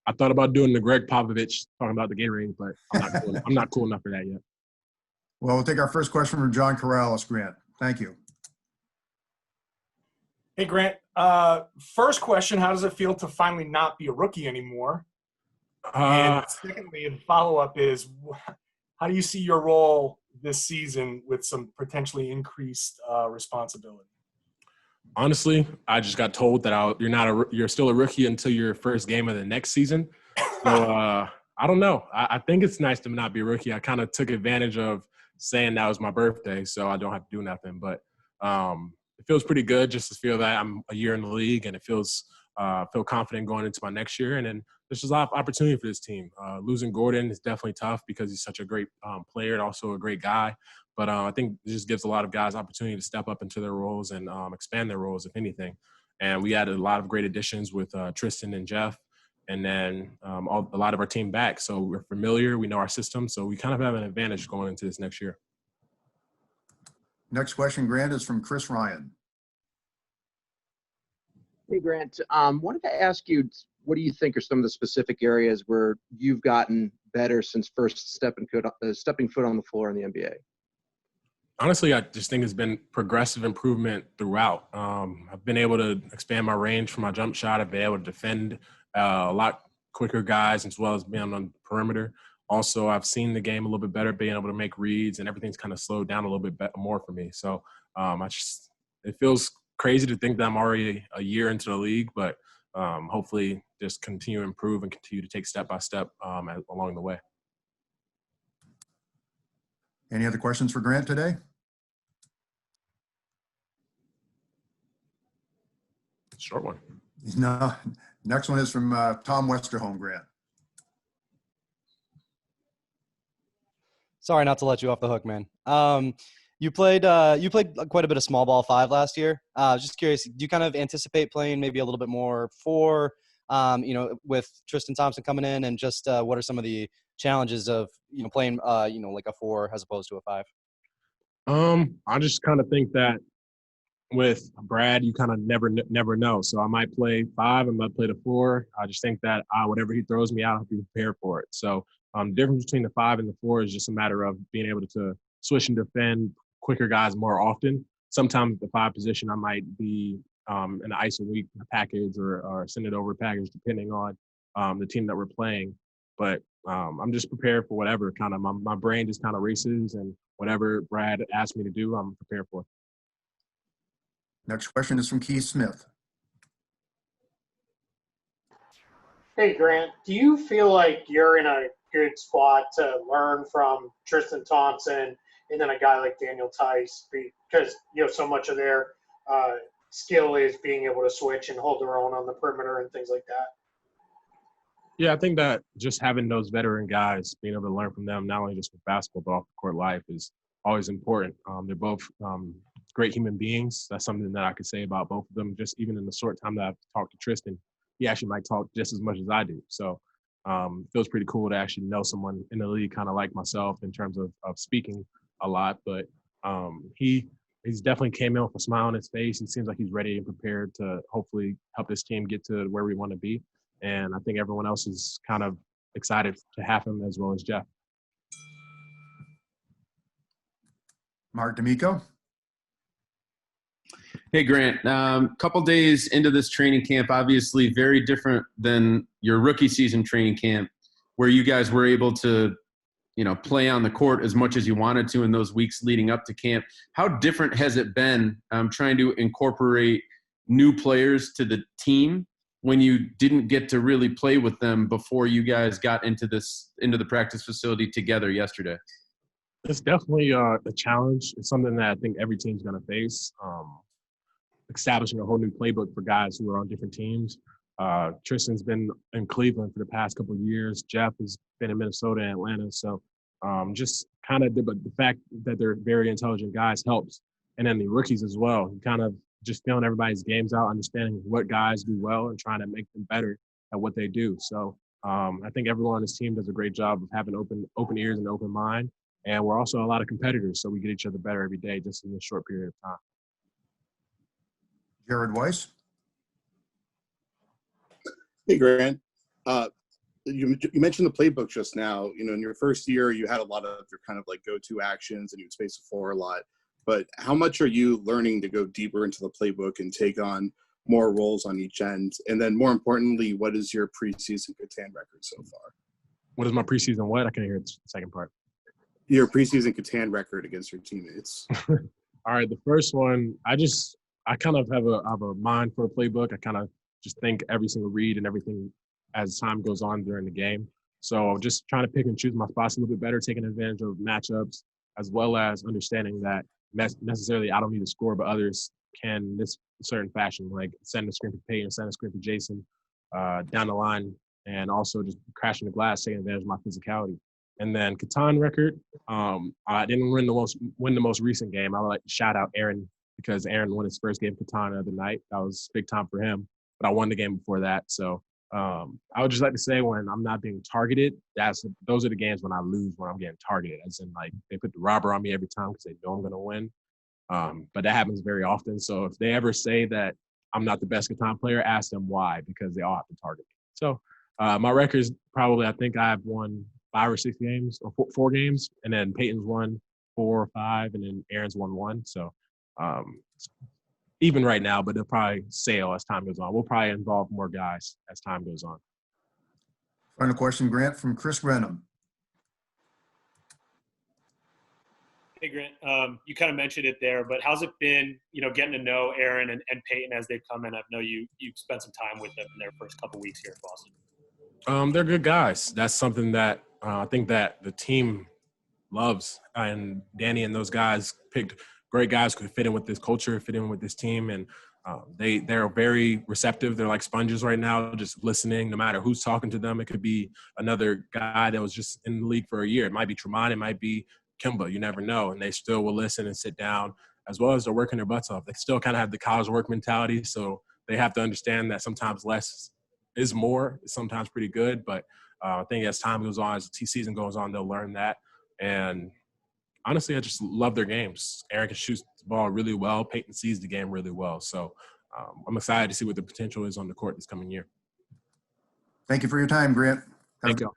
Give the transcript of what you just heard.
I thought about doing the Greg Popovich talking about the Gatorade, but I'm not cool enough for that yet. Well, we'll take our first question from John Corrales, Grant. Thank you. Hey, Grant. First question, how does it feel to finally not be a rookie anymore? And secondly, the follow-up is, how do you see your role this season with some potentially increased responsibility? Honestly, I just got told that you're still a rookie until your first game of the next season. So I don't know. I think it's nice to not be a rookie. I kind of took advantage of saying that was my birthday, so I don't have to do nothing. But it feels pretty good just to feel that I'm a year in the league, and it feels feel confident going into my next year. And then there's just a lot of opportunity for this team. Losing Gordon is definitely tough because he's such a great player and also a great guy. But I think it just gives a lot of guys opportunity to step up into their roles and expand their roles, if anything. And we added a lot of great additions with Tristan and Jeff, and then a lot of our team back. So we're familiar. We know our system. So we kind of have an advantage going into this next year. Next question, Grant, is from Chris Ryan. Hey, Grant. Wanted to ask you, what do you think are some of the specific areas where you've gotten better since first stepping foot on the floor in the NBA? Honestly, I just think it's been progressive improvement throughout. I've been able to expand my range for my jump shot. I've been able to defend a lot quicker guys as well as being on the perimeter. Also, I've seen the game a little bit better, being able to make reads, and everything's kind of slowed down a little bit more for me. So it feels crazy to think that I'm already a year into the league, but hopefully just continue to improve and continue to take step by step along the way. Any other questions for Grant today? Short one. No. Next one is from Tom Westerholm, Grant. Sorry not to let you off the hook, man. You played quite a bit of small ball 5 last year. Just curious, do you kind of anticipate playing maybe a little bit more 4, with Tristan Thompson coming in, and just what are some of the challenges of playing like a 4 as opposed to a 5? I just kind of think that with Brad, you kind of never know. So I might play 5, I might play the 4. I just think that whatever he throws me out, I'll be prepared for it. So the difference between the 5 and the 4 is just a matter of being able to switch and defend quicker guys more often. Sometimes at the 5 position, I might be an ice a week package or send it over package depending on the team that we're playing. But I'm just prepared for whatever kind of my brain just kind of races, and whatever Brad asked me to do, I'm prepared for. Next question is from Keith Smith. Hey, Grant, do you feel like you're in a good spot to learn from Tristan Thompson and then a guy like Daniel Theis, because so much of their skill is being able to switch and hold their own on the perimeter and things like that? Yeah, I think that just having those veteran guys, being able to learn from them, not only just for basketball but off the court life, is always important. They're both great human beings. That's something that I could say about both of them. Just even in the short time that I've talked to Tristan, he actually might talk just as much as I do. So it feels pretty cool to actually know someone in the league kind of like myself in terms of speaking a lot. But he's definitely came in with a smile on his face. He seems like he's ready and prepared to hopefully help this team get to where we want to be. And I think everyone else is kind of excited to have him, as well as Jeff. Mark D'Amico. Hey, Grant. Couple days into this training camp, obviously very different than your rookie season training camp, where you guys were able to, play on the court as much as you wanted to in those weeks leading up to camp. How different has it been trying to incorporate new players to the team when you didn't get to really play with them before you guys got into the practice facility together yesterday? It's definitely a challenge. It's something that I think every team's going to face. Establishing a whole new playbook for guys who are on different teams. Tristan's been in Cleveland for the past couple of years. Jeff has been in Minnesota and Atlanta. So just kind of the fact that they're very intelligent guys helps. And then the rookies as well. Kind of just feeling everybody's games out, understanding what guys do well and trying to make them better at what they do. So I think everyone on this team does a great job of having open ears and open mind. And we're also a lot of competitors, so we get each other better every day just in a short period of time. Jared Weiss. Hey, Grant. you mentioned the playbook just now. You know, in your first year, you had a lot of your kind of like go-to actions and you would space the floor a lot. But how much are you learning to go deeper into the playbook and take on more roles on each end? And then more importantly, what is your preseason Catan record so far? What is my preseason what? I can't hear the second part. Your preseason Catan record against your teammates. All right, the first one, I kind of have a mind for a playbook. I kind of just think every single read and everything as time goes on during the game. So just trying to pick and choose my spots a little bit better, taking advantage of matchups, as well as understanding that necessarily I don't need to score, but others can in this certain fashion, like send a screen for Peyton, send a screen for Jason down the line, and also just crashing the glass, taking advantage of my physicality. And then Catan record, I didn't win the most recent game. I would like to shout out Aaron because Aaron won his first game Catan the other night. That was big time for him, but I won the game before that. So I would just like to say when I'm not being targeted, those are the games when I lose, when I'm getting targeted. As in, like, they put the robber on me every time because they know I'm going to win. But that happens very often. So if they ever say that I'm not the best Catan player, ask them why, because they all have to target me. So my record is probably, I think I've won 5 or 6 games, or 4 games, and then Peyton's won 4 or 5, and then Aaron's won 1. So even right now, but they'll probably sail as time goes on. We'll probably involve more guys as time goes on. Final question, Grant, from Chris Renham. Hey, Grant, you kind of mentioned it there, but how's it been, getting to know Aaron and Peyton as they've come in? I know you've spent some time with them in their first couple weeks here in Boston. They're good guys. That's something that I think that the team loves. And Danny and those guys picked great guys who could fit in with this culture, fit in with this team. And they're very receptive. They're like sponges right now, just listening no matter who's talking to them. It could be another guy that was just in the league for a year. It might be Tremont. It might be Kimba. You never know. And they still will listen and sit down, as well as they're working their butts off. They still kind of have the college work mentality. So they have to understand that sometimes less is more. It's sometimes pretty good. But I think as time goes on, as the season goes on, they'll learn that. And honestly, I just love their games. Aaron can shoot the ball really well. Peyton sees the game really well. So I'm excited to see what the potential is on the court this coming year. Thank you for your time, Grant. Thank you.